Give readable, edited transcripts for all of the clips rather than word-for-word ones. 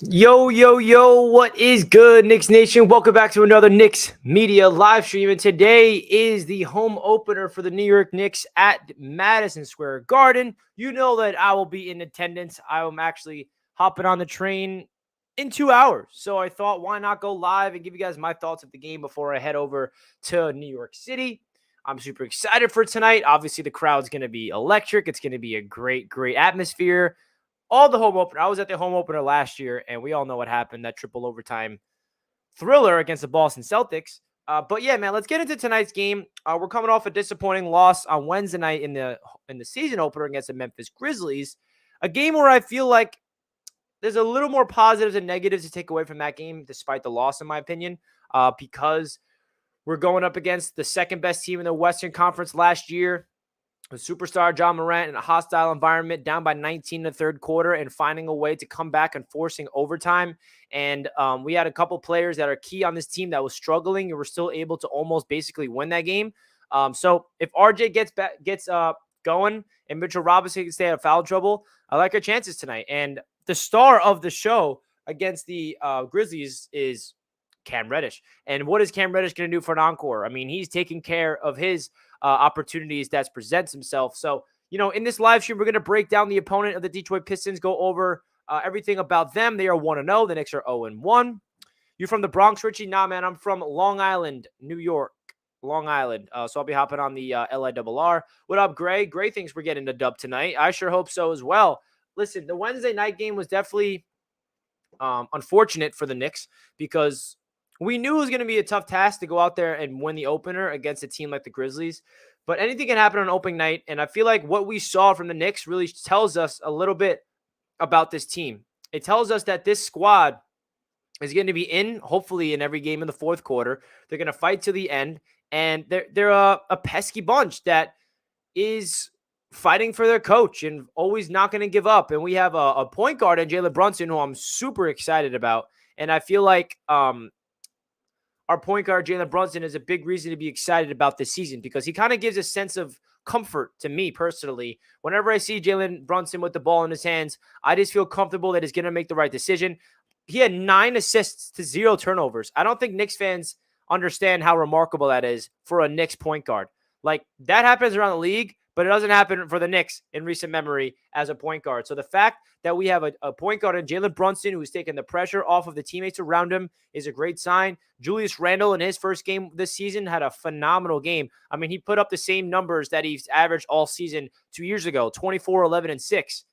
Yo, yo, yo, what is good, Knicks Nation? Welcome back to another Knicks Media live stream. And today is the home opener for the New York Knicks at Madison Square Garden. You know that I will be in attendance. I am actually hopping on the train in 2 hours. So I thought, why not go live and give you guys my thoughts of the game before I head over to New York City. I'm super excited for tonight. Obviously, the crowd's going to be electric. It's going to be a great, great atmosphere. All the home opener. I was at the home opener last year, and we all know what happened, that triple overtime thriller against the Boston Celtics. But yeah, man, let's get into tonight's game. We're coming off a disappointing loss on Wednesday night in the season opener against the Memphis Grizzlies, a game where I feel like there's a little more positives and negatives to take away from that game, despite the loss, in my opinion, because we're going up against the second best team in the Western Conference last year. The superstar John Morant in a hostile environment, down by 19 in the third quarter, and finding a way to come back and forcing overtime. And we had a couple players that are key on this team that was struggling and were still able to almost basically win that game. So if RJ gets going and Mitchell Robinson can stay out of foul trouble, I like our chances tonight. And the star of the show against the Grizzlies is Cam Reddish. And what is Cam Reddish going to do for an encore? I mean, he's taking care of his opportunities that presents himself. So, in this live stream, we're going to break down the opponent of the Detroit Pistons, go over everything about them. They are 1-0. The Knicks are 0-1. You from the Bronx, Richie? Nah, man, I'm from Long Island, New York. Long Island. So I'll be hopping on the LIRR. What up, Gray? Gray thinks we're getting a dub tonight. I sure hope so as well. Listen, the Wednesday night game was definitely unfortunate for the Knicks because we knew it was going to be a tough task to go out there and win the opener against a team like the Grizzlies. But anything can happen on opening night, and I feel like what we saw from the Knicks really tells us a little bit about this team. It tells us that this squad is going to be hopefully in every game in the fourth quarter. They're going to fight to the end, and they're a pesky bunch that is fighting for their coach and always not going to give up. And we have a point guard in Jalen Brunson, who I'm super excited about, and I feel like our point guard, Jalen Brunson, is a big reason to be excited about this season because he kind of gives a sense of comfort to me personally. Whenever I see Jalen Brunson with the ball in his hands, I just feel comfortable that he's going to make the right decision. He had 9 assists to 0 turnovers. I don't think Knicks fans understand how remarkable that is for a Knicks point guard. Like, that happens around the league, but it doesn't happen for the Knicks in recent memory as a point guard. So the fact that we have a point guard in Jalen Brunson who's taking the pressure off of the teammates around him is a great sign. Julius Randle in his first game this season had a phenomenal game. I mean, he put up the same numbers that he's averaged all season 2 years ago, 24, 11, and 6,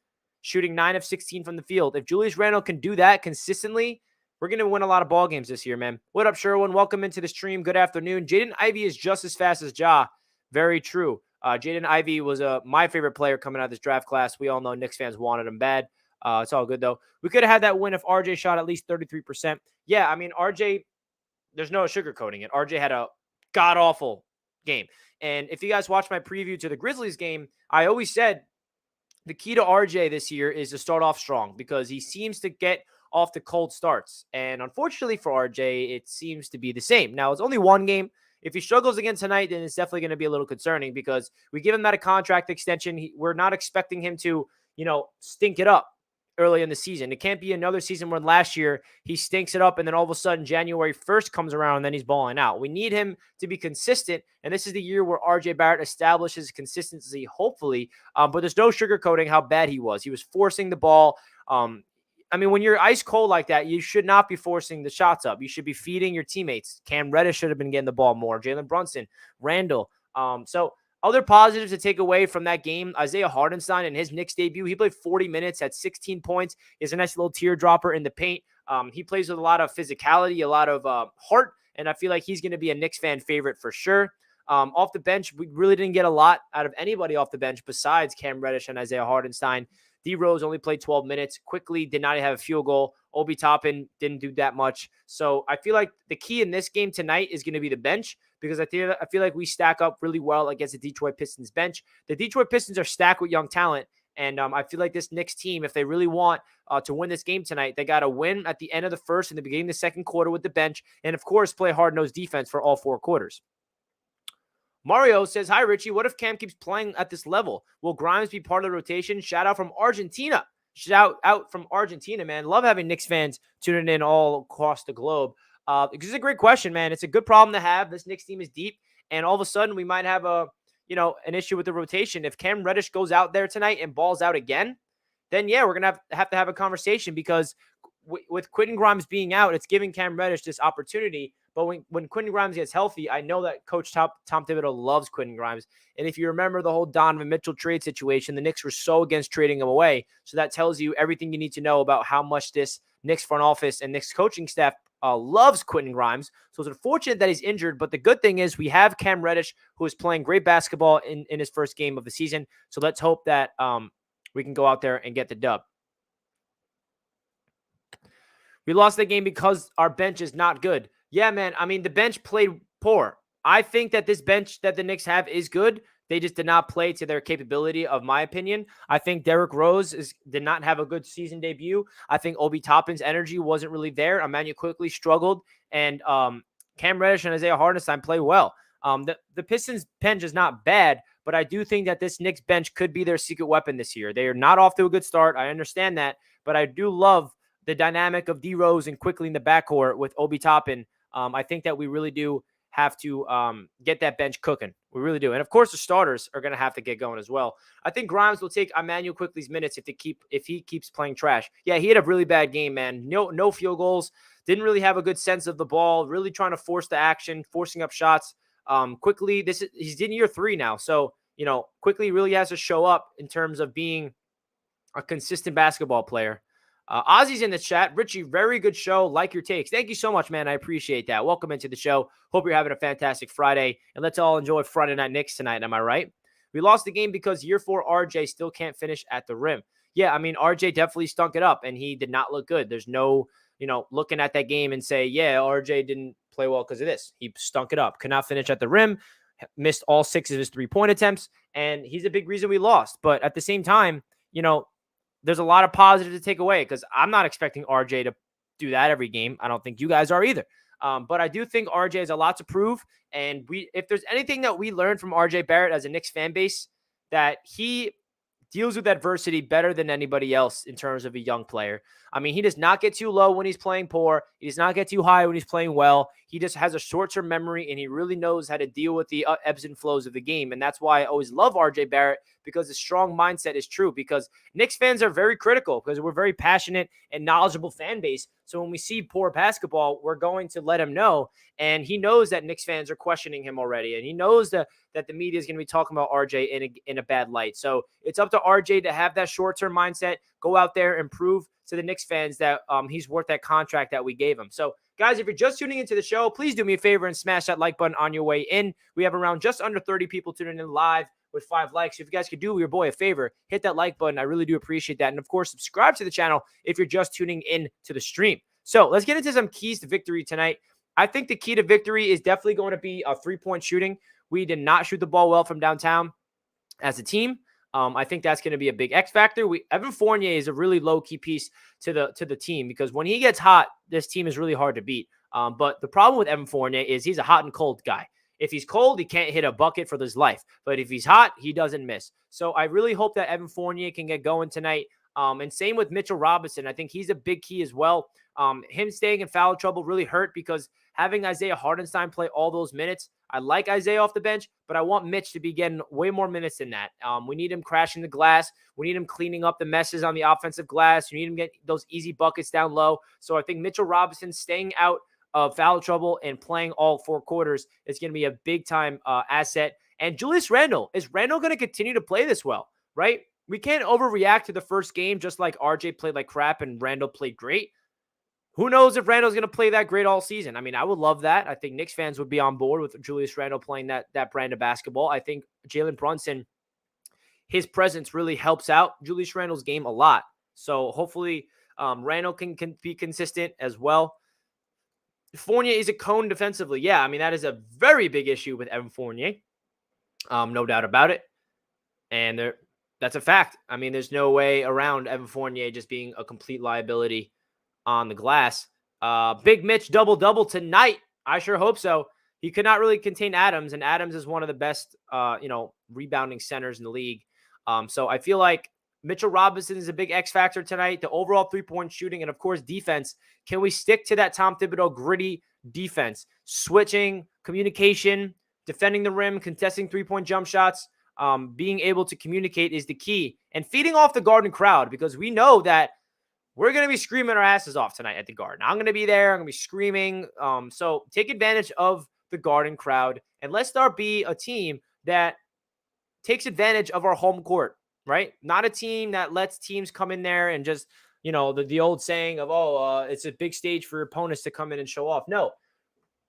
shooting 9 of 16 from the field. If Julius Randle can do that consistently, we're going to win a lot of ball games this year, man. What up, Sherwin? Welcome into the stream. Good afternoon. Jaden Ivey is just as fast as Ja. Very true. Jaden Ivey was my favorite player coming out of this draft class. We all know Knicks fans wanted him bad. It's all good, though. We could have had that win if RJ shot at least 33%. Yeah, I mean, RJ, there's no sugarcoating it. RJ had a god-awful game. And if you guys watch my preview to the Grizzlies game, I always said the key to RJ this year is to start off strong because he seems to get off the cold starts. And unfortunately for RJ, it seems to be the same. Now, it's only one game. If he struggles again tonight, then it's definitely going to be a little concerning because we give him that a contract extension. We're not expecting him to, stink it up early in the season. It can't be another season where last year he stinks it up and then all of a sudden January 1st comes around and then he's balling out. We need him to be consistent, and this is the year where RJ Barrett establishes consistency, hopefully, but there's no sugarcoating how bad he was. He was forcing the ball. I mean, when you're ice cold like that, you should not be forcing the shots up. You should be feeding your teammates. Cam Reddish should have been getting the ball more. Jalen Brunson, Randall. So other positives to take away from that game, Isaiah Hartenstein in his Knicks debut, he played 40 minutes, had 16 points. He's a nice little teardropper in the paint. He plays with a lot of physicality, a lot of heart, and I feel like he's going to be a Knicks fan favorite for sure. Off the bench, we really didn't get a lot out of anybody off the bench besides Cam Reddish and Isaiah Hartenstein. D Rose only played 12 minutes. Quickly did not have a field goal. Obi Toppin didn't do that much. So I feel like the key in this game tonight is going to be the bench because I feel like we stack up really well against the Detroit Pistons bench. The Detroit Pistons are stacked with young talent, and I feel like this Knicks team, if they really want to win this game tonight, they got to win at the end of the first and the beginning of the second quarter with the bench, and of course play hard-nosed defense for all 4 quarters. Mario says, hi, Richie. What if Cam keeps playing at this level? Will Grimes be part of the rotation? Shout out from Argentina. out from Argentina, man. Love having Knicks fans tuning in all across the globe. It's a great question, man. It's a good problem to have. This Knicks team is deep, and all of a sudden we might have an issue with the rotation. If Cam Reddish goes out there tonight and balls out again, then yeah, we're gonna have to have a conversation because with Quentin Grimes being out, it's giving Cam Reddish this opportunity. But when Quentin Grimes gets healthy, I know that Coach Tom Thibodeau loves Quentin Grimes. And if you remember the whole Donovan Mitchell trade situation, the Knicks were so against trading him away. So that tells you everything you need to know about how much this Knicks front office and Knicks coaching staff loves Quentin Grimes. So it's unfortunate that he's injured, but the good thing is we have Cam Reddish, who is playing great basketball in his first game of the season. So let's hope that we can go out there and get the dub. We lost the game because our bench is not good. Yeah, man. I mean, the bench played poor. I think that this bench that the Knicks have is good. They just did not play to their capability, of my opinion. I think Derrick Rose did not have a good season debut. I think Obi Toppin's energy wasn't really there. Emmanuel quickly struggled, and Cam Reddish and Isaiah Hartenstein play well. The Pistons bench is not bad, but I do think that this Knicks bench could be their secret weapon this year. They are not off to a good start. I understand that, but I do love the dynamic of D Rose and quickly in the backcourt with Obi Toppin. I think that we really do have to get that bench cooking. We really do. And of course, the starters are going to have to get going as well. I think Grimes will take Emmanuel Quickly's minutes if he keeps playing trash. Yeah, he had a really bad game, man. No field goals. Didn't really have a good sense of the ball. Really trying to force the action, forcing up shots. Quickly, he's in year 3 now. So, Quickly really has to show up in terms of being a consistent basketball player. Ozzy's in the chat. Richie, very good show. Like your takes. Thank you so much, man. I appreciate that. Welcome into the show. Hope you're having a fantastic Friday. And let's all enjoy Friday Night Knicks tonight. Am I right? We lost the game because year 4 RJ still can't finish at the rim. Yeah, I mean, RJ definitely stunk it up, and he did not look good. There's no, looking at that game and say, yeah, RJ didn't play well because of this. He stunk it up. Could not finish at the rim. Missed all 6 of his 3-point attempts, and he's a big reason we lost. But at the same time, there's a lot of positive to take away because I'm not expecting RJ to do that every game. I don't think you guys are either. But I do think RJ has a lot to prove. And if there's anything that we learned from RJ Barrett as a Knicks fan base, that he deals with adversity better than anybody else in terms of a young player. I mean, he does not get too low when he's playing poor. He does not get too high when he's playing well. He just has a short-term memory, and he really knows how to deal with the ebbs and flows of the game. And that's why I always love RJ Barrett, because the strong mindset is true. Because Knicks fans are very critical because we're a very passionate and knowledgeable fan base. So when we see poor basketball, we're going to let him know. And he knows that Knicks fans are questioning him already. And he knows that the media is going to be talking about RJ in a bad light. So it's up to RJ to have that short-term mindset, go out there and prove to the Knicks fans that he's worth that contract that we gave him. So, guys, if you're just tuning into the show, please do me a favor and smash that like button on your way in. We have around just under 30 people tuning in live with 5 likes. So if you guys could do your boy a favor, hit that like button. I really do appreciate that. And, of course, subscribe to the channel if you're just tuning in to the stream. So let's get into some keys to victory tonight. I think the key to victory is definitely going to be a 3-point shooting. We did not shoot the ball well from downtown as a team. I think that's going to be a big X factor. Evan Fournier is a really low-key piece to the team because when he gets hot, this team is really hard to beat. But the problem with Evan Fournier is he's a hot and cold guy. If he's cold, he can't hit a bucket for his life. But if he's hot, he doesn't miss. So I really hope that Evan Fournier can get going tonight. And same with Mitchell Robinson. I think he's a big key as well. Him staying in foul trouble really hurt because having Isaiah Hartenstein play all those minutes, I like Isaiah off the bench, but I want Mitch to be getting way more minutes than that. We need him crashing the glass. We need him cleaning up the messes on the offensive glass. We need him get those easy buckets down low. So I think Mitchell Robinson staying out of foul trouble and playing all 4 quarters is going to be a big-time asset. And Julius Randle, is Randle going to continue to play this well, right? We can't overreact to the first game just like RJ played like crap and Randle played great. Who knows if Randle's going to play that great all season? I mean, I would love that. I think Knicks fans would be on board with Julius Randle playing that brand of basketball. I think Jalen Brunson, his presence really helps out Julius Randle's game a lot. So hopefully Randle can be consistent as well. Fournier is a cone defensively. Yeah, I mean, that is a very big issue with Evan Fournier. No doubt about it. And that's a fact. I mean, there's no way around Evan Fournier just being a complete liability on the glass. Big Mitch double-double tonight. I sure hope so. He could not really contain Adams, and Adams is one of the best, rebounding centers in the league. So I feel like Mitchell Robinson is a big X factor tonight. The overall three-point shooting and, of course, defense. Can we stick to that Tom Thibodeau gritty defense? Switching, communication, defending the rim, contesting three-point jump shots, being able to communicate is the key. And feeding off the Garden crowd, because we know that we're going to be screaming our asses off tonight at the Garden. I'm going to be there. I'm going to be screaming. So take advantage of the Garden crowd, and let's start be a team that takes advantage of our home court, right? Not a team that lets teams come in there and just, the old saying of, it's a big stage for opponents to come in and show off. No,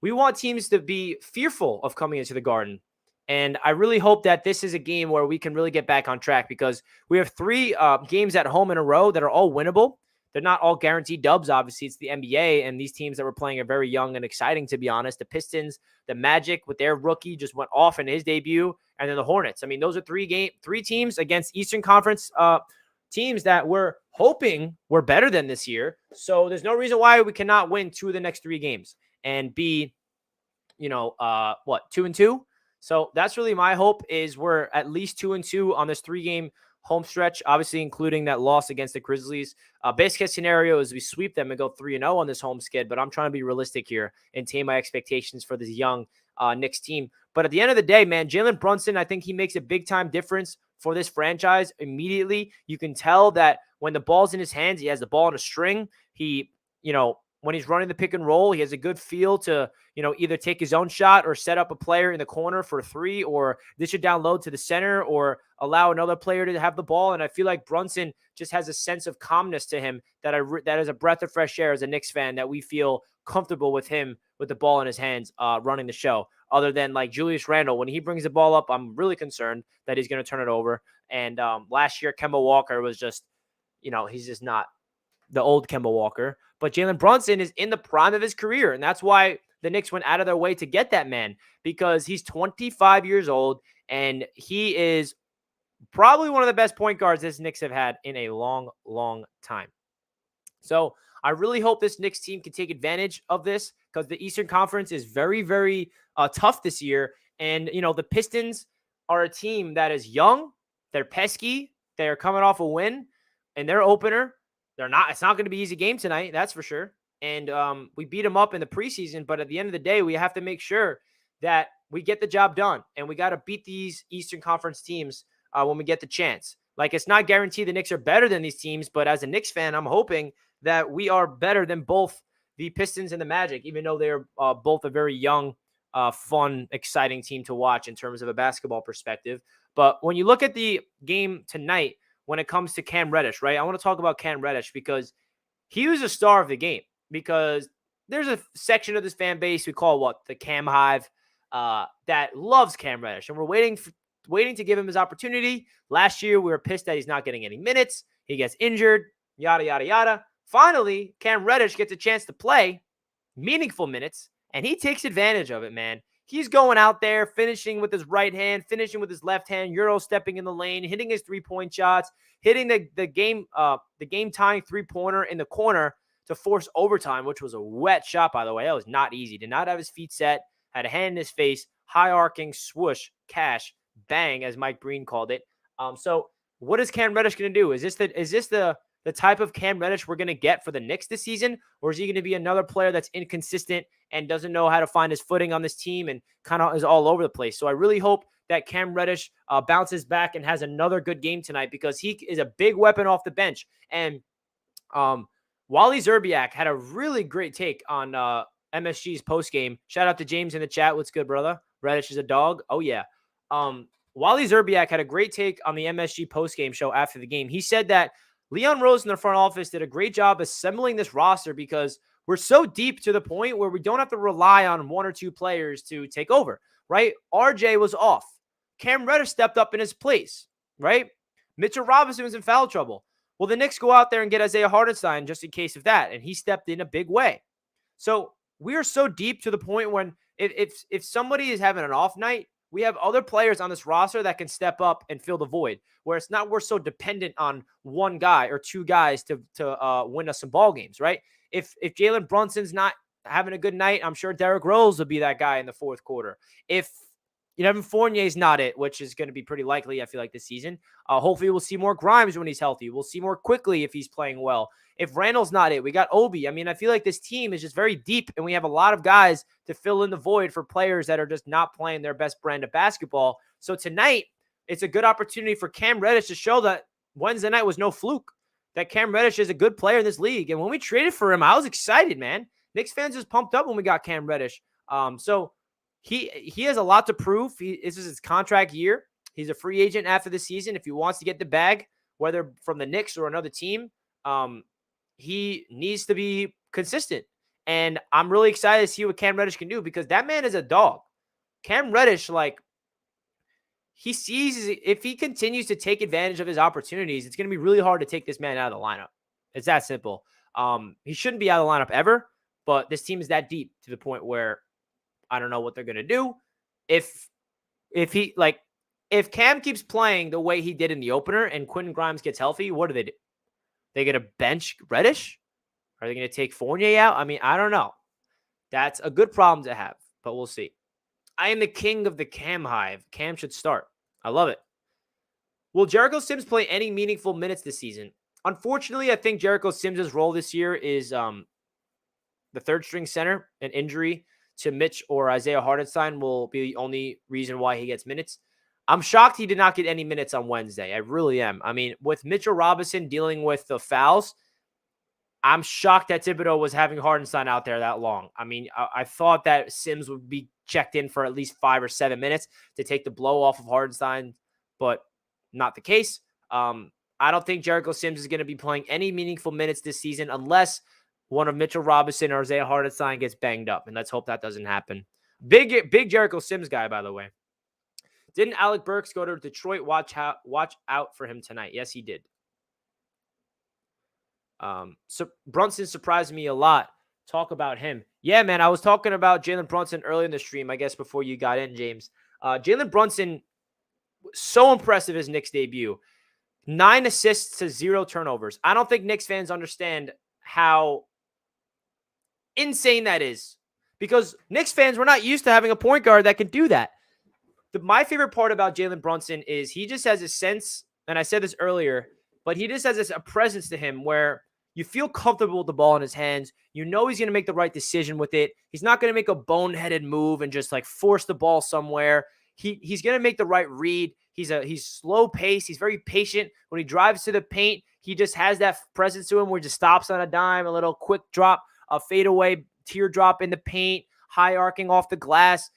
we want teams to be fearful of coming into the Garden. And I really hope that this is a game where we can really get back on track, because we have 3 games at home in a row that are all winnable. They're not all guaranteed dubs. Obviously, it's the NBA, and these teams that we're playing are very young and exciting, to be honest. The Pistons, the Magic with their rookie just went off in his debut, and then the Hornets. I mean, those are 3 teams against Eastern Conference teams that we're hoping were better than this year. So there's no reason why we cannot win 2 of the next 3 games and be, 2-2. So that's really my hope, is we're at least 2-2 on this 3-game home stretch, obviously including that loss against the Grizzlies. Best case scenario is we sweep them and go 3-0 on this home skid, but I'm trying to be realistic here and tame my expectations for this young Knicks team. But at the end of the day, man, Jalen Brunson, I think he makes a big-time difference for this franchise immediately. You can tell that when the ball's in his hands, he has the ball on a string. He, when he's running the pick and roll, he has a good feel to, either take his own shot or set up a player in the corner for a 3, or dish it down low to the center, or allow another player to have the ball. And I feel like Brunson just has a sense of calmness to him that is a breath of fresh air as a Knicks fan, that we feel comfortable with him with the ball in his hands running the show. Other than like Julius Randle, when he brings the ball up, I'm really concerned that he's going to turn it over. And last year, Kemba Walker was just, he's just not the old Kemba Walker. But Jalen Brunson is in the prime of his career, and that's why the Knicks went out of their way to get that man, because he's 25 years old, and he is probably one of the best point guards this Knicks have had in a long, long time. So I really hope this Knicks team can take advantage of this, because the Eastern Conference is very, very tough this year. And, the Pistons are a team that is young. They're pesky. They're coming off a win, and their opener, it's not going to be an easy game tonight. That's for sure. And we beat them up in the preseason, but at the end of the day, we have to make sure that we get the job done, and we got to beat these Eastern Conference teams when we get the chance. Like, it's not guaranteed the Knicks are better than these teams, but as a Knicks fan, I'm hoping that we are better than both the Pistons and the Magic, even though they're both a very young, fun, exciting team to watch in terms of a basketball perspective. But when you look at the game tonight, when it comes to Cam Reddish, right? I want to talk about Cam Reddish, because he was a star of the game. Because there's a section of this fan base we call the Cam Hive that loves Cam Reddish, and we're waiting to give him his opportunity. Last year, we were pissed that he's not getting any minutes. He gets injured, yada, yada, yada. Finally, Cam Reddish gets a chance to play meaningful minutes, and he takes advantage of it, man. He's going out there, finishing with his right hand, finishing with his left hand, Euro stepping in the lane, hitting his 3-point shots, hitting the game tying 3-pointer in the corner to force overtime, which was a wet shot, by the way. That was not easy. Did not have his feet set, had a hand in his face, high arcing, swoosh, cash, bang, as Mike Breen called it. So what is Cam Reddish going to do? Is this the type of Cam Reddish we're going to get for the Knicks this season? Or is he going to be another player that's inconsistent and doesn't know how to find his footing on this team and kind of is all over the place? So I really hope that Cam Reddish bounces back and has another good game tonight, because he is a big weapon off the bench. And Wally Zerbiak had a really great take on MSG's postgame. Shout out to James in the chat. What's good, brother? Reddish is a dog. Oh, yeah. Wally Zerbiak had a great take on the MSG postgame show after the game. He said that Leon Rose in the front office did a great job assembling this roster, because we're so deep to the point where we don't have to rely on 1 or 2 players to take over, right? RJ was off. Cam Reddish stepped up in his place, right? Mitchell Robinson was in foul trouble. Well, the Knicks go out there and get Isaiah Hartenstein just in case of that, and he stepped in a big way. So we are so deep to the point when if somebody is having an off night, we have other players on this roster that can step up and fill the void, where it's not we're so dependent on 1 guy or 2 guys to win us some ball games, right? If Jalen Brunson's not having a good night, I'm sure Derrick Rose will be that guy in the fourth quarter. If Evan Fournier is not it, which is going to be pretty likely, I feel like, this season. Hopefully, we'll see more Grimes when he's healthy. We'll see more quickly if he's playing well. If Randall's not it, we got Obi. I mean, I feel like this team is just very deep, and we have a lot of guys to fill in the void for players that are just not playing their best brand of basketball. So tonight, it's a good opportunity for Cam Reddish to show that Wednesday night was no fluke, that Cam Reddish is a good player in this league. And when we traded for him, I was excited, man. Knicks fans just pumped up when we got Cam Reddish. So he has a lot to prove. This is his contract year. He's a free agent after the season. If he wants to get the bag, whether from the Knicks or another team, he needs to be consistent. And I'm really excited to see what Cam Reddish can do because that man is a dog. Cam Reddish, like, he sees if he continues to take advantage of his opportunities, it's going to be really hard to take this man out of the lineup. It's that simple. He shouldn't be out of the lineup ever, but this team is that deep to the point where I don't know what they're going to do. If Cam keeps playing the way he did in the opener and Quentin Grimes gets healthy, what do? They going to bench Reddish? Are they going to take Fournier out? I mean, I don't know. That's a good problem to have, but we'll see. I am the king of the Cam hive. Cam should start. I love it. Will Jericho Sims play any meaningful minutes this season? Unfortunately, I think Jericho Sims' role this year is the third string center. An injury to Mitch or Isaiah Hartenstein will be the only reason why he gets minutes. I'm shocked he did not get any minutes on Wednesday. I really am. I mean, with Mitchell Robinson dealing with the fouls, I'm shocked that Thibodeau was having Hartenstein out there that long. I mean, I thought that Sims would be checked in for at least 5 or 7 minutes to take the blow off of Hartenstein, but not the case. I don't think Jericho Sims is going to be playing any meaningful minutes this season unless one of Mitchell Robinson or Isaiah Hartenstein gets banged up, and let's hope that doesn't happen. Big Jericho Sims guy, by the way. Didn't Alec Burks go to Detroit? Watch out for him tonight. Yes, he did. So Brunson surprised me a lot. Talk about him. Yeah, man, I was talking about Jalen Brunson earlier in the stream, I guess, before you got in, James. Jalen Brunson, so impressive his Knicks debut. 9 assists to 0 turnovers. I don't think Knicks fans understand how insane that is because Knicks fans, we're not used to having a point guard that can do that. My favorite part about Jalen Brunson is he just has a sense, and I said this earlier, but he just has a presence to him where you feel comfortable with the ball in his hands. You know he's going to make the right decision with it. He's not going to make a boneheaded move and just like force the ball somewhere. He's going to make the right read. He's slow pace. He's very patient. When he drives to the paint, he just has that presence to him where he just stops on a dime, a little quick drop, a fadeaway teardrop in the paint, high arcing off the glass.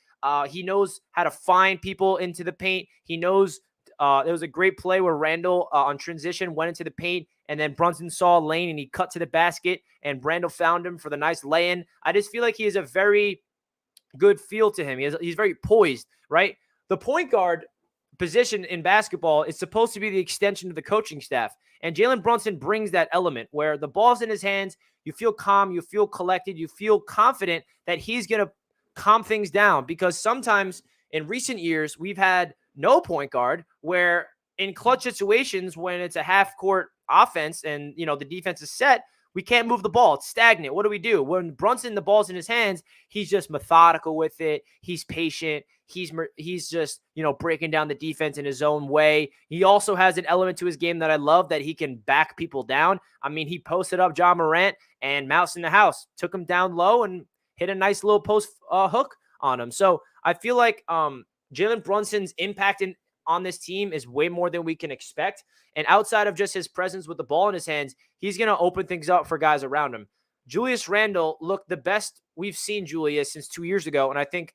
He knows how to find people into the paint. He knows there was a great play where Randall on transition went into the paint, and then Brunson saw a lane and he cut to the basket, and Randall found him for the nice lay-in. I just feel like he has a very good feel to him. He's very poised, right? The point guard position in basketball is supposed to be the extension of the coaching staff, and Jalen Brunson brings that element where the ball's in his hands. You feel calm, you feel collected, you feel confident that he's going to calm things down, because sometimes in recent years we've had no point guard where in clutch situations when it's a half court offense and the defense is set, we can't move the ball. It's stagnant. What do? When Brunson, the ball's in his hands, he's just methodical with it. He's patient. He's just, breaking down the defense in his own way. He also has an element to his game that I love, that he can back people down. I mean, he posted up John Morant and Mouse in the house, took him down low and hit a nice little post hook on him. So I feel like Jalen Brunson's impact on this team is way more than we can expect. And outside of just his presence with the ball in his hands, he's going to open things up for guys around him. Julius Randle looked the best we've seen Julius since 2 years ago. And I think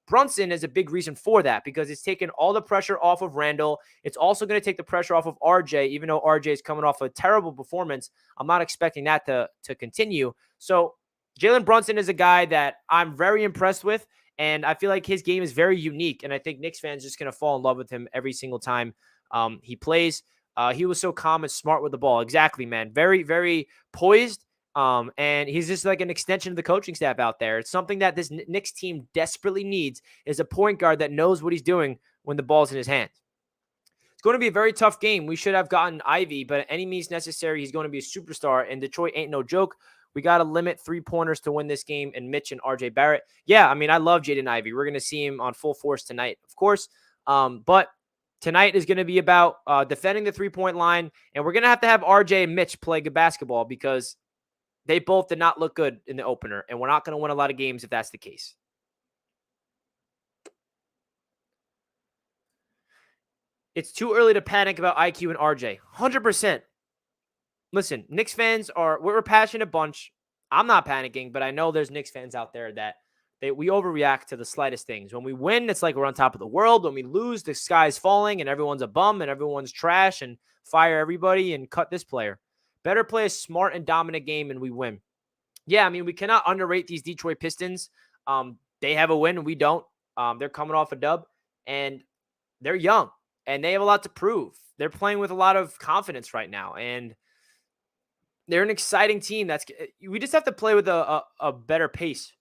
Brunson is a big reason for that, because it's taken all the pressure off of Randle. It's also going to take the pressure off of RJ, even though RJ is coming off a terrible performance. I'm not expecting that to continue. So Jalen Brunson is a guy that I'm very impressed with, and I feel like his game is very unique, and I think Knicks fans are just going to fall in love with him every single time he plays. He was so calm and smart with the ball. Exactly, man. Very, very poised, and he's just like an extension of the coaching staff out there. It's something that this Knicks team desperately needs, is a point guard that knows what he's doing when the ball's in his hands. It's going to be a very tough game. We should have gotten Ivy, but at any means necessary, he's going to be a superstar, and Detroit ain't no joke. We got to limit 3-pointers to win this game, and Mitch and RJ Barrett. Yeah, I mean, I love Jaden Ivey. We're going to see him on full force tonight, of course. But tonight is going to be about defending the 3-point line, and we're going to have RJ and Mitch play good basketball because they both did not look good in the opener, and we're not going to win a lot of games if that's the case. It's too early to panic about IQ and RJ. 100%. Listen, Knicks fans we're a passionate bunch. I'm not panicking, but I know there's Knicks fans out there that we overreact to the slightest things. When we win, it's like we're on top of the world. When we lose, the sky's falling and everyone's a bum and everyone's trash and fire everybody and cut this player. Better play a smart and dominant game and we win. Yeah, I mean, we cannot underrate these Detroit Pistons. They have a win and we don't. They're coming off a dub and they're young and they have a lot to prove. They're playing with a lot of confidence right now and they're an exciting team. We just have to play with a better pace,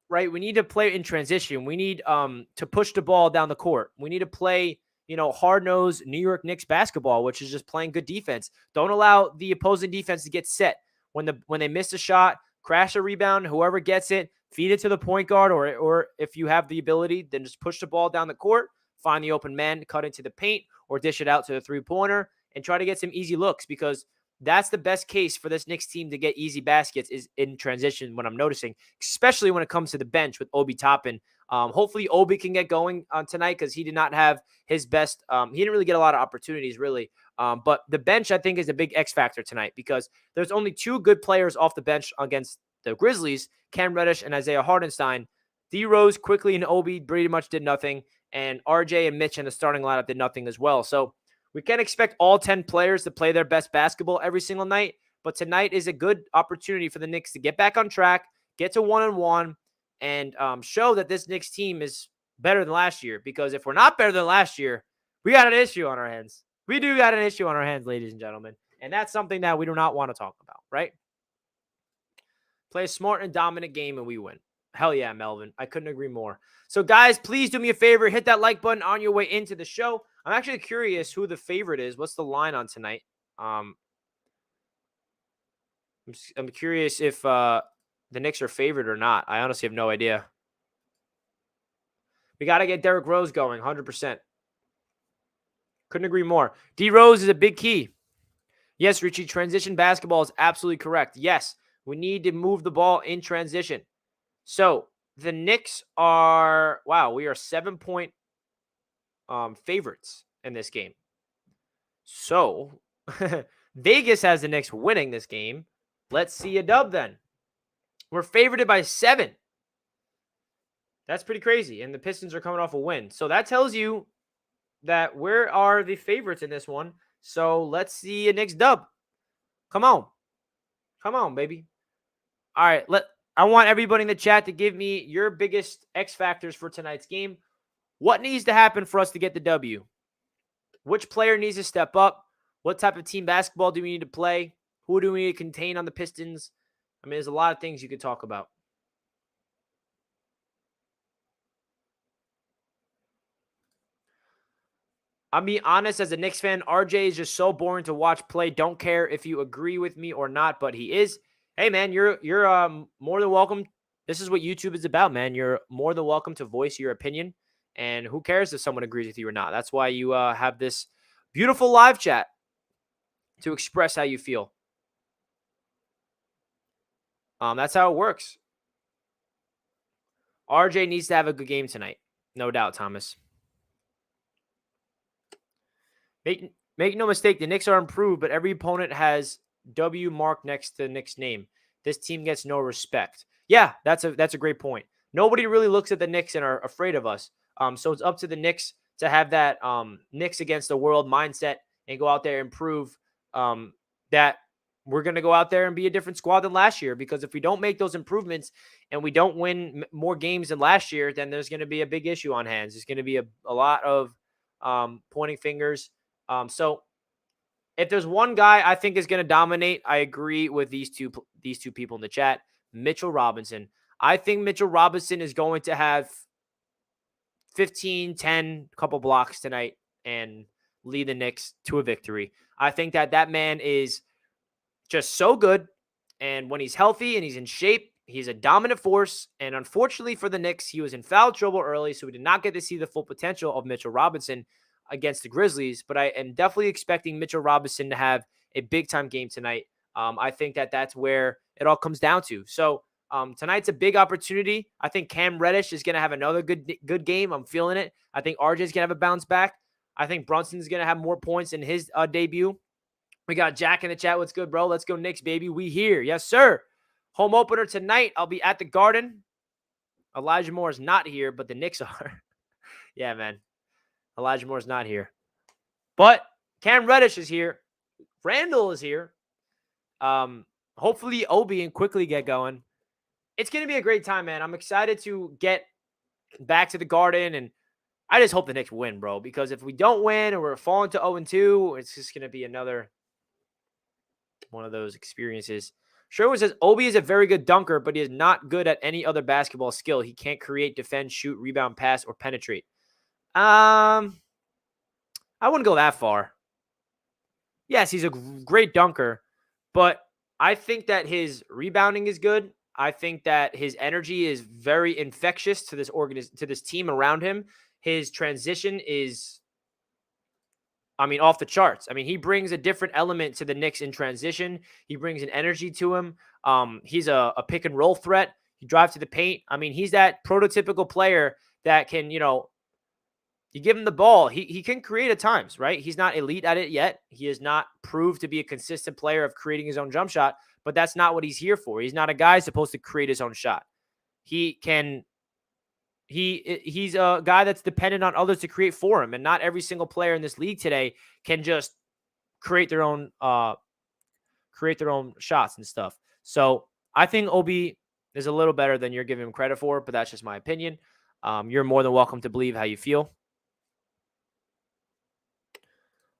right? We need to play in transition. We need to push the ball down the court. We need to play, hard-nosed New York Knicks basketball, which is just playing good defense. Don't allow the opposing defense to get set. When they miss a shot, crash a rebound, whoever gets it, feed it to the point guard, or if you have the ability, then just push the ball down the court, find the open man, cut into the paint, or dish it out to the three-pointer, and try to get some easy looks because that's the best case for this Knicks team to get easy baskets is in transition when I'm noticing, especially when it comes to the bench with Obi Toppin. Hopefully Obi can get going tonight because he did not have his best. He didn't really get a lot of opportunities really. But the bench, I think, is a big X factor tonight because there's only 2 good players off the bench against the Grizzlies, Cam Reddish and Isaiah Hartenstein. D Rose, Quickly, and Obi pretty much did nothing. And RJ and Mitch in the starting lineup did nothing as well. So we can't expect all 10 players to play their best basketball every single night, but tonight is a good opportunity for the Knicks to get back on track, get to 1-1, and show that this Knicks team is better than last year. Because if we're not better than last year, we got an issue on our hands. We do got an issue on our hands, ladies and gentlemen, and that's something that we do not want to talk about, right? Play a smart and dominant game, and we win. Hell yeah, Melvin. I couldn't agree more. So, guys, please do me a favor. Hit that like button on your way into the show. I'm actually curious who the favorite is. What's the line on tonight? I'm curious if the Knicks are favored or not. I honestly have no idea. We got to get Derrick Rose going, 100%. Couldn't agree more. D Rose is a big key. Yes, Richie, transition basketball is absolutely correct. Yes, we need to move the ball in transition. So, the Knicks are, we are 7-point favorites in this game. So, Vegas has the Knicks winning this game. Let's see a dub then. We're favored by 7. That's pretty crazy. And the Pistons are coming off a win. So, that tells you that where are the favorites in this one. So, let's see a Knicks dub. Come on. Come on, baby. All right, I want everybody in the chat to give me your biggest X factors for tonight's game. What needs to happen for us to get the W? Which player needs to step up? What type of team basketball do we need to play? Who do we need to contain on the Pistons? I mean, there's a lot of things you could talk about. I'll be honest, as a Knicks fan, RJ is just so boring to watch play. Don't care if you agree with me or not, but he is. Hey, man, you're more than welcome. This is what YouTube is about, man. You're more than welcome to voice your opinion. And who cares if someone agrees with you or not? That's why you have this beautiful live chat to express how you feel. That's how it works. RJ needs to have a good game tonight. No doubt, Thomas. Make no mistake, the Knicks are improved, but every opponent has W marked next to the Knicks' name. This team gets no respect. Yeah, that's a great point. Nobody really looks at the Knicks and are afraid of us. So it's up to the Knicks to have that Knicks against the world mindset and go out there and prove that we're going to go out there and be a different squad than last year. Because if we don't make those improvements and we don't win more games than last year, then there's going to be a big issue on hands. There's going to be a lot of pointing fingers. So if there's one guy I think is going to dominate, I agree with these two people in the chat. Mitchell Robinson. I think Mitchell Robinson is going to have 15, 10, couple blocks tonight and lead the Knicks to a victory. I think that man is just so good. And when he's healthy and he's in shape, he's a dominant force. And unfortunately for the Knicks, he was in foul trouble early, so we did not get to see the full potential of Mitchell Robinson against the Grizzlies. But I am definitely expecting Mitchell Robinson to have a big-time game tonight. I think that that's where it all comes down to. So tonight's a big opportunity. I think Cam Reddish is going to have another good game. I'm feeling it. I think RJ's going to have a bounce back. I think Brunson's going to have more points in his debut. We got Jack in the chat. What's good, bro? Let's go Knicks, baby. We here. Yes, sir. Home opener tonight. I'll be at the Garden. Elijah Moore is not here, but the Knicks are. Yeah, man. Elijah Moore is not here. But Cam Reddish is here. Randall is here. Hopefully Obi and quickly get going. It's going to be a great time, man. I'm excited to get back to the Garden, and I just hope the Knicks win, bro, because if we don't win and we're falling to 0-2, it's just going to be another one of those experiences. Sherwood says, Obi is a very good dunker, but he is not good at any other basketball skill. He can't create, defend, shoot, rebound, pass, or penetrate. I wouldn't go that far. Yes, he's a great dunker, but I think that his rebounding is good. I think that his energy is very infectious to this team around him. His transition is, off the charts. He brings a different element to the Knicks in transition. He brings an energy to him. He's a pick and roll threat. He drives to the paint. He's that prototypical player that can, you give him the ball. He can create at times, right? He's not elite at it yet. He has not proved to be a consistent player of creating his own jump shot, but that's not what he's here for. He's not a guy supposed to create his own shot. He's a guy that's dependent on others to create for him, and not every single player in this league today can just create their own shots and stuff. So I think Obi is a little better than you're giving him credit for, but that's just my opinion. You're more than welcome to believe how you feel.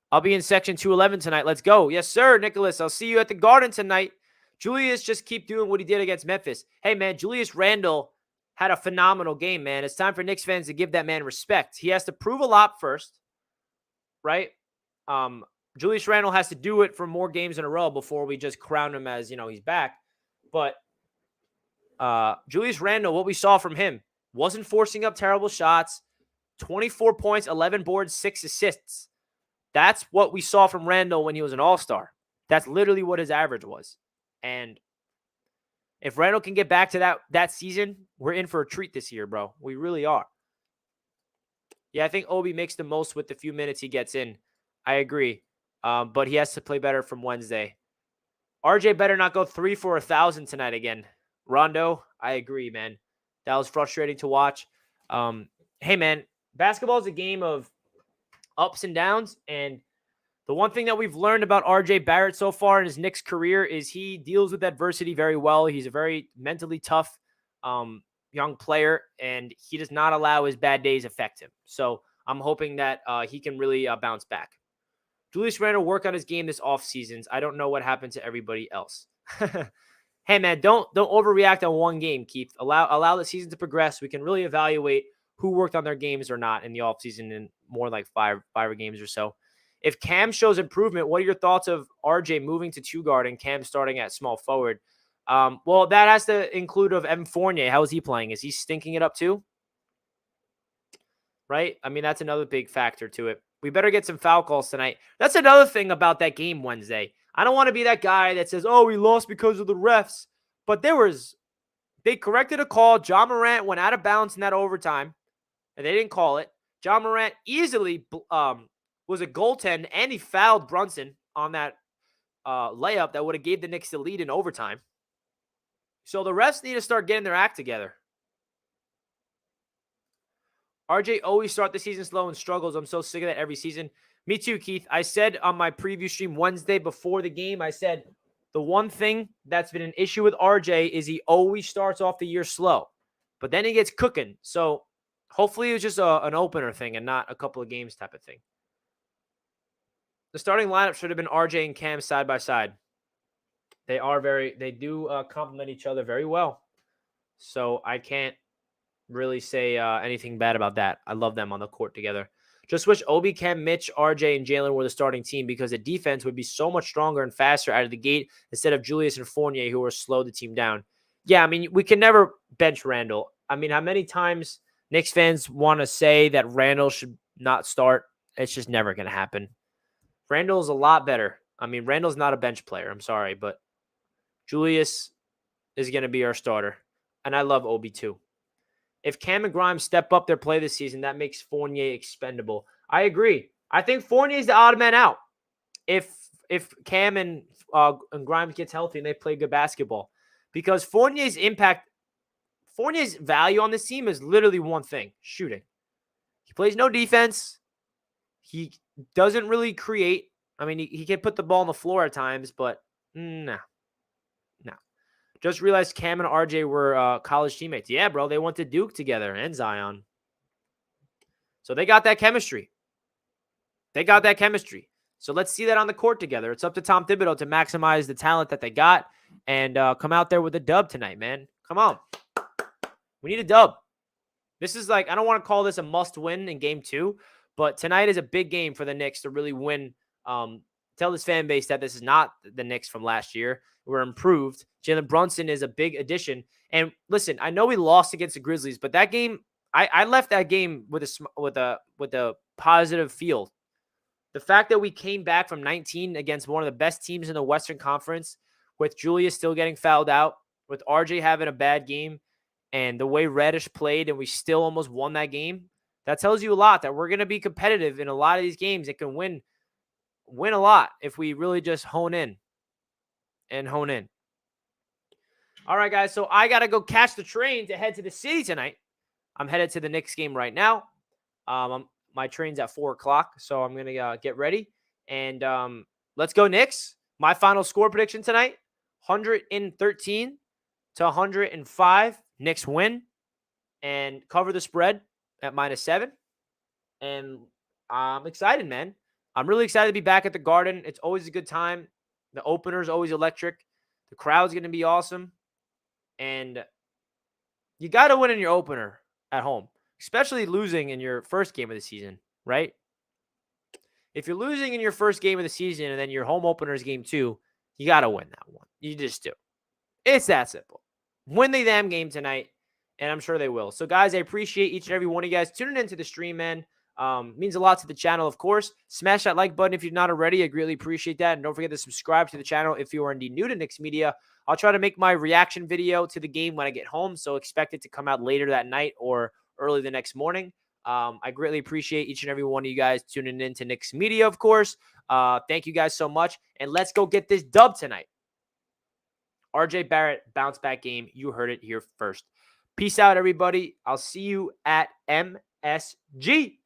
I'll be in section 211 tonight. Let's go. Yes, sir, Nicholas. I'll see you at the Garden tonight. Julius, just keep doing what he did against Memphis. Hey, man, Julius Randle had a phenomenal game, man. It's time for Knicks fans to give that man respect. He has to prove a lot first, right? Julius Randle has to do it for more games in a row before we just crown him as, he's back. But Julius Randle, what we saw from him, wasn't forcing up terrible shots. 24 points, 11 boards, 6 assists. That's what we saw from Randle when he was an all-star. That's literally what his average was. And if Randle can get back to that season, we're in for a treat this year, bro. We really are. Yeah, I think Obi makes the most with the few minutes he gets in. I agree. But he has to play better from Wednesday. RJ better not go 3 for 1,000 tonight again. Rondo, I agree, man. That was frustrating to watch. Hey, man, basketball is a game of ups and downs, and the one thing that we've learned about RJ Barrett so far in his Knicks career is he deals with adversity very well. He's a very mentally tough young player, and he does not allow his bad days affect him. So I'm hoping that he can really bounce back. Julius Randle work on his game this offseason. I don't know what happened to everybody else. Hey, man, don't overreact on one game, Keith. Allow the season to progress. We can really evaluate who worked on their games or not in the offseason in more like five games or so. If Cam shows improvement, what are your thoughts of RJ moving to 2 guard and Cam starting at small forward? Well, that has to include of Evan Fournier. How is he playing? Is he stinking it up too? Right? That's another big factor to it. We better get some foul calls tonight. That's another thing about that game Wednesday. I don't want to be that guy that says, oh, we lost because of the refs. But they corrected a call. John Morant went out of bounds in that overtime, and they didn't call it. John Morant easily was a goaltend, and he fouled Brunson on that layup that would have gave the Knicks the lead in overtime. So the refs need to start getting their act together. RJ always start the season slow and struggles. I'm so sick of that every season. Me too, Keith. I said on my preview stream Wednesday before the game, I said the one thing that's been an issue with RJ is he always starts off the year slow, but then he gets cooking. So hopefully it was just an opener thing and not a couple of games type of thing. The starting lineup should have been RJ and Cam side by side. They do complement each other very well. So I can't really say anything bad about that. I love them on the court together. Just wish Obi, Cam, Mitch, RJ, and Jalen were the starting team because the defense would be so much stronger and faster out of the gate instead of Julius and Fournier, who were slow the team down. Yeah, I mean, we can never bench Randall. I mean, how many times Knicks fans want to say that Randall should not start? It's just never going to happen. Randall's a lot better. I mean, Randall's not a bench player. I'm sorry, but Julius is going to be our starter. And I love Obi too. If Cam and Grimes step up their play this season, that makes Fournier expendable. I agree. I think Fournier is the odd man out. If Cam and Grimes gets healthy and they play good basketball, because Fournier's value on this team is literally one thing: shooting. He plays no defense. He doesn't really create. I mean, he can put the ball on the floor at times, but no. Just realized Cam and RJ were college teammates. Yeah, bro. They went to Duke together and Zion. So they got that chemistry. So let's see that on the court together. It's up to Tom Thibodeau to maximize the talent that they got and come out there with a dub tonight, man. Come on. We need a dub. This is like, I don't want to call this a must win in game 2, but tonight is a big game for the Knicks to really win. Tell this fan base that this is not the Knicks from last year. We're improved. Jalen Brunson is a big addition. And listen, I know we lost against the Grizzlies, but that game, I left that game with a positive feel. The fact that we came back from 19 against one of the best teams in the Western Conference, with Julius still getting fouled out, with RJ having a bad game, and the way Reddish played, and we still almost won that game, that tells you a lot that we're going to be competitive in a lot of these games. It can win a lot if we really just hone in. All right, guys. So I got to go catch the train to head to the city tonight. I'm headed to the Knicks game right now. My train's at 4 o'clock, so I'm going to get ready. And let's go Knicks. My final score prediction tonight, 113 to 105. Knicks win and cover the spread at -7. And I'm excited, man. I'm really excited to be back at the Garden. It's always a good time. The opener is always electric. The crowd's going to be awesome. And you got to win in your opener at home, especially losing in your first game of the season, right? If you're losing in your first game of the season and then your home opener is game 2, you got to win that one. You just do. It's that simple. Win the damn game tonight, and I'm sure they will. So, guys, I appreciate each and every one of you guys tuning into the stream, man. Means a lot to the channel, of course. Smash that like button if you're not already. I greatly appreciate that. And don't forget to subscribe to the channel if you are indeed new to Knicks Media. I'll try to make my reaction video to the game when I get home, so expect it to come out later that night or early the next morning. I greatly appreciate each and every one of you guys tuning in to Knicks Media, of course. Thank you guys so much. And let's go get this dub tonight. RJ Barrett, bounce back game. You heard it here first. Peace out, everybody. I'll see you at MSG.